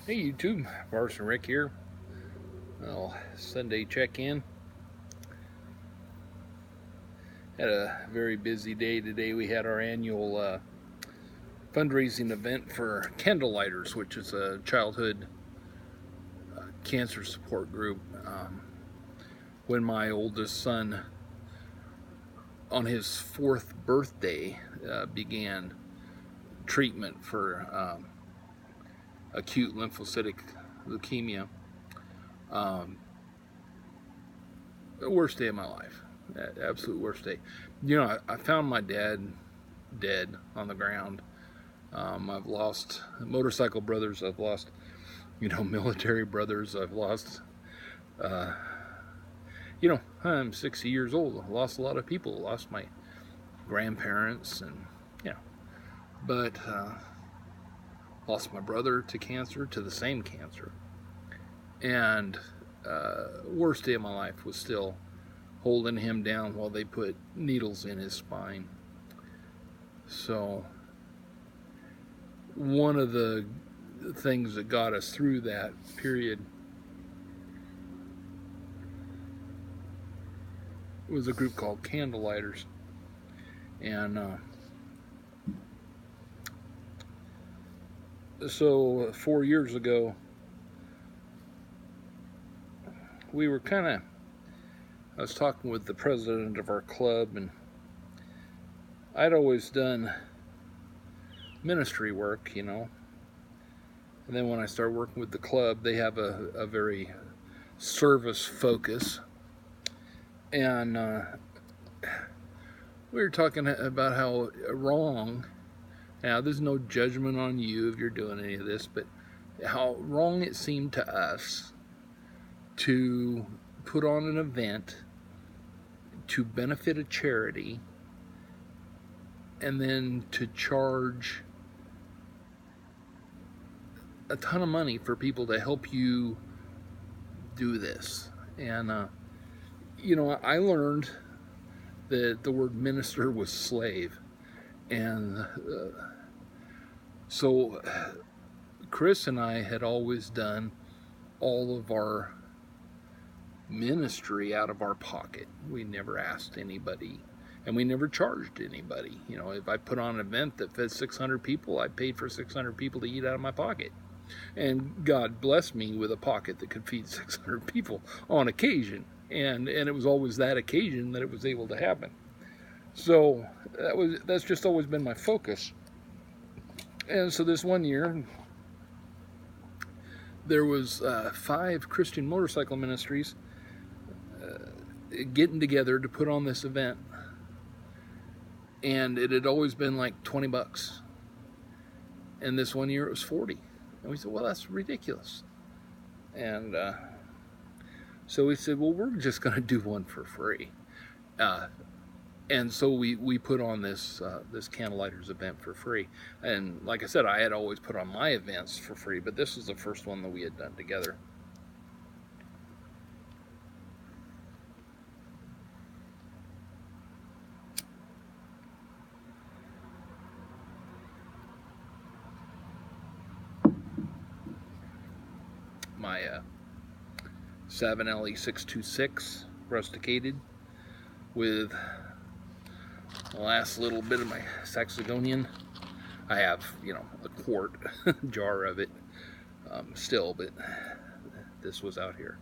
Hey YouTube, Parson Rick here. Well, Sunday check-in. Had a very busy day today. We had our annual fundraising event for Candlelighters, which is a childhood cancer support group. When my oldest son, on his 4th birthday, began treatment for acute lymphocytic leukemia. The worst day of my life. Absolute worst day. I found my dad dead on the ground. I've lost motorcycle brothers. I've lost, military brothers. I've lost, I'm 60 years old. I lost a lot of people. I lost my grandparents and, but lost my brother to cancer, to the same cancer. And worst day of my life was still holding him down while they put needles in his spine. So one of the things that got us through that period was a group called Candlelighters. And so 4 years ago, I was talking with the president of our club, and I'd always done ministry work, and then when I started working with the club, they have a very service focus, and we were talking about how wrong, now there's no judgment on you if you're doing any of this, but how wrong it seemed to us to put on an event to benefit a charity and then to charge a ton of money for people to help you do this. And I learned that the word minister was slave. And so Chris and I had always done all of our ministry out of our pocket. We never asked anybody, and we never charged anybody. If I put on an event that fed 600 people, I paid for 600 people to eat out of my pocket. And God blessed me with a pocket that could feed 600 people on occasion. And it was always that occasion that it was able to happen. So that's just always been my focus. And so this one year, there was 5 Christian motorcycle ministries getting together to put on this event, and it had always been like $20, and this one year it was 40. And we said, well, that's ridiculous. And so we said, well, we're just going to do one for free. And so we put on this Candlelighters event for free. And like I said, I had always put on my events for free, but this was the first one that we had done together. My 7LE626 rusticated with the last little bit of my Saxogonian. I have, a quart jar of it still, but this was out here.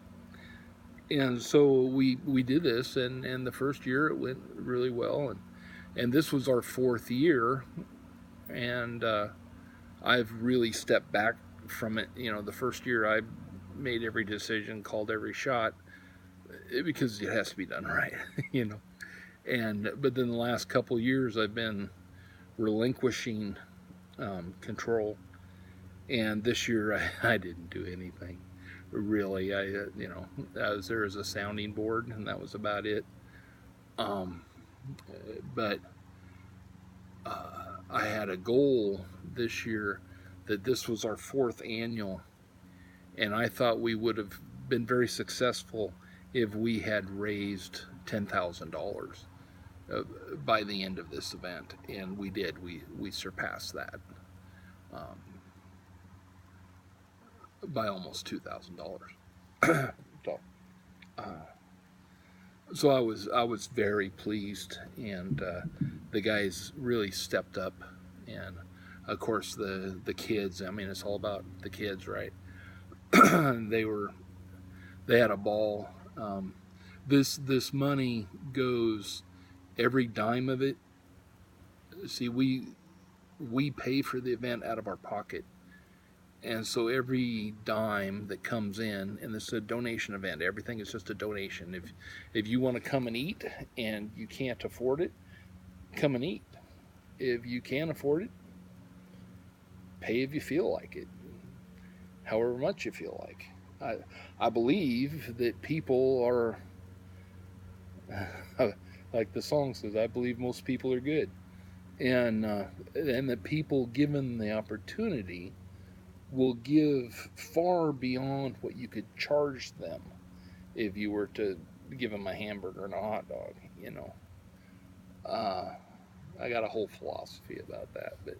And so we did this, and the first year it went really well, and this was our 4th year, and I've really stepped back from it. The first year I made every decision, called every shot, because it has to be done right, but then the last couple years I've been relinquishing control, and this year I didn't do anything really. There was a sounding board, and that was about it. But I had a goal this year that this was our 4th annual, and I thought we would have been very successful if we had raised $10,000 by the end of this event, and we did. We surpassed that. by almost $2,000. So, so I was very pleased, and the guys really stepped up, and of course the kids. I mean, it's all about the kids, right? they were they had a ball. This money goes, every dime of it. See, we pay for the event out of our pocket. And so every dime that comes in, and this is a donation event, everything is just a donation. If you want to come and eat and you can't afford it, come and eat. If you can afford it, pay if you feel like it, however much you feel like. I believe that people are, like the song says, I believe most people are good. And that people given the opportunity will give far beyond what you could charge them if you were to give them a hamburger and a hot dog. I got a whole philosophy about that, but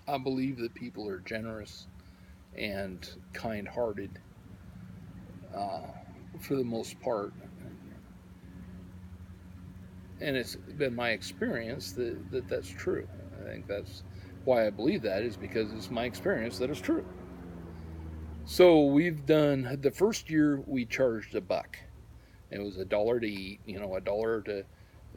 I believe that people are generous and kind-hearted for the most part, and it's been my experience that that's true. I think that's why I believe that, is because it's my experience that it's true. So we've done, the first year we charged $1. It was $1 to eat, $1 to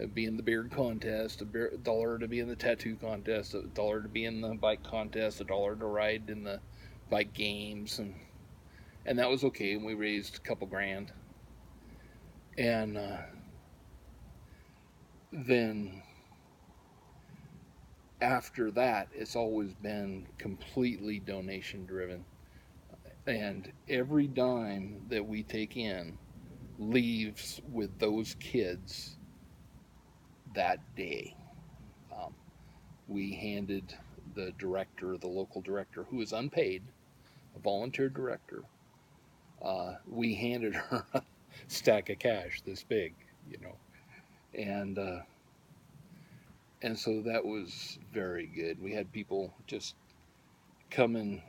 be in the beard contest, $1 to be in the tattoo contest, $1 to be in the bike contest, $1 to ride in the bike games, and that was okay. And we raised a couple grand, and then after that, it's always been completely donation driven, and every dime that we take in leaves with those kids that day. Um, we handed the director, the local director, who is unpaid, a volunteer director, we handed her a stack of cash this big, and and so that was very good. We had people just coming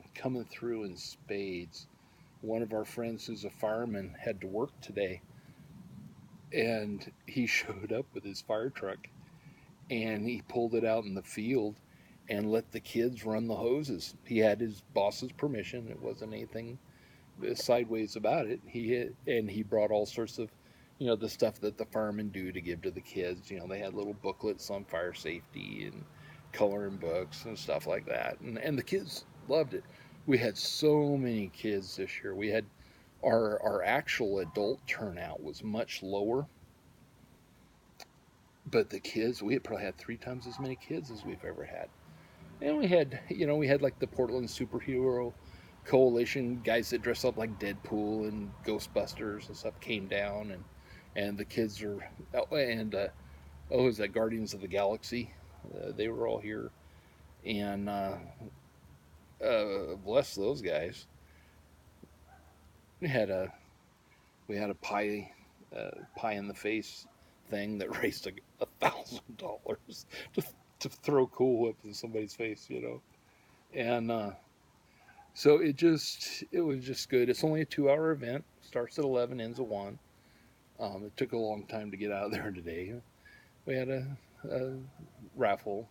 through in spades. One of our friends who's a fireman had to work today, and he showed up with his fire truck, and he pulled it out in the field and let the kids run the hoses. He had his boss's permission. It wasn't anything sideways about it. He brought all sorts of, the stuff that the firemen do to give to the kids. They had little booklets on fire safety and coloring books and stuff like that. And the kids loved it. We had so many kids this year. We had our actual adult turnout was much lower, but the kids, we had probably had 3 times as many kids as we've ever had. And we had like the Portland Superhero Coalition guys that dress up like Deadpool and Ghostbusters and stuff came down, and the kids are, is that Guardians of the Galaxy? They were all here, and bless those guys. We had a pie in the face thing that raised $1,000 to throw Cool Whip in somebody's face, and so it was just good. It's only a 2-hour event. Starts at 11, ends at 1. It took a long time to get out of there today. We had a raffle,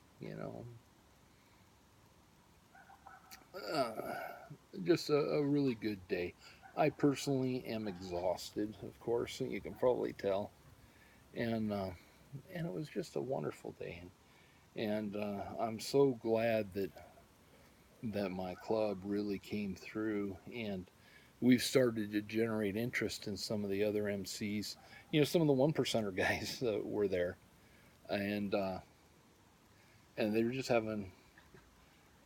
just a really good day. I personally am exhausted, of course, and you can probably tell, and it was just a wonderful day, and I'm so glad that my club really came through, and we've started to generate interest in some of the other MCs. Some of the 1%er guys were there, and they were just having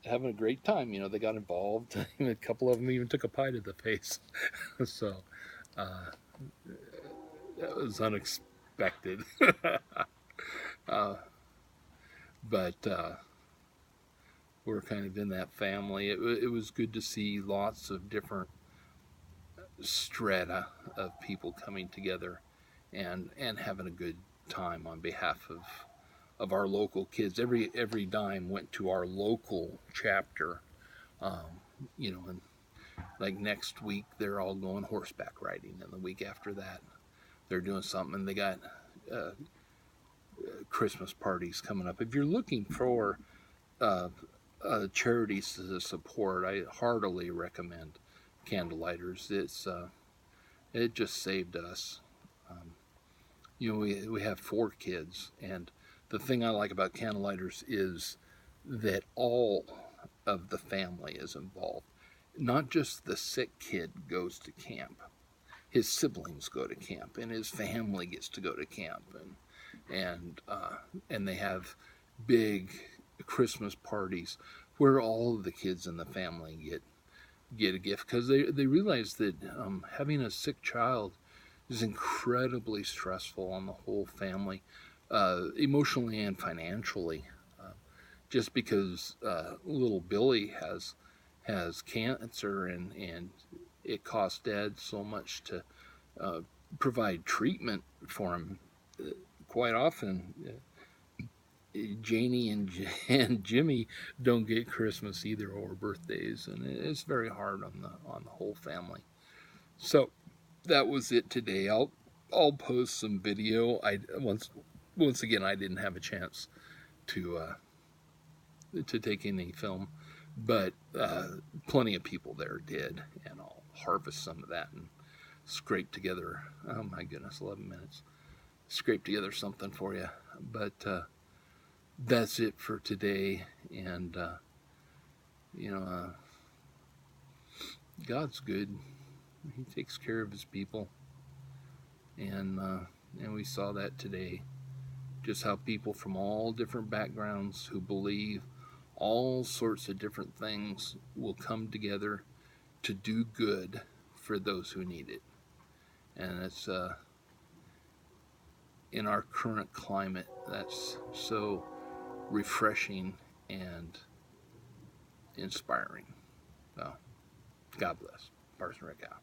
a great time. They got involved. A couple of them even took a pie to the face. So that was unexpected. But we're kind of in that family. It was good to see lots of different strata of people coming together and having a good time on behalf of our local kids. Every dime went to our local chapter. And like next week they're all going horseback riding, and the week after that they're doing something, and they got uh, Christmas parties coming up. If you're looking for uh, charities to support, I heartily recommend Candlelighters. It just saved us. Um, we have 4 kids, and the thing I like about Candlelighters is that all of the family is involved. Not just the sick kid goes to camp; his siblings go to camp, and his family gets to go to camp, and they have big Christmas parties where all of the kids in the family get a gift, because they realize that having a sick child is incredibly stressful on the whole family, emotionally and financially. Uh, just because little Billy has cancer, and it costs Dad so much to uh, provide treatment for him. Quite often, Janie and Jimmy don't get Christmas either, or birthdays, and it's very hard on the whole family. So that was it today. I'll post some video. Once again, I didn't have a chance to take any film, but plenty of people there did, and I'll harvest some of that and scrape together. Oh my goodness, 11 minutes. Scrape together something for you. But that's it for today, and you know, uh, God's good. He takes care of His people, and we saw that today. Just how people from all different backgrounds who believe all sorts of different things will come together to do good for those who need it. And it's in our current climate, that's so refreshing and inspiring. So, God bless. Parson Rick out.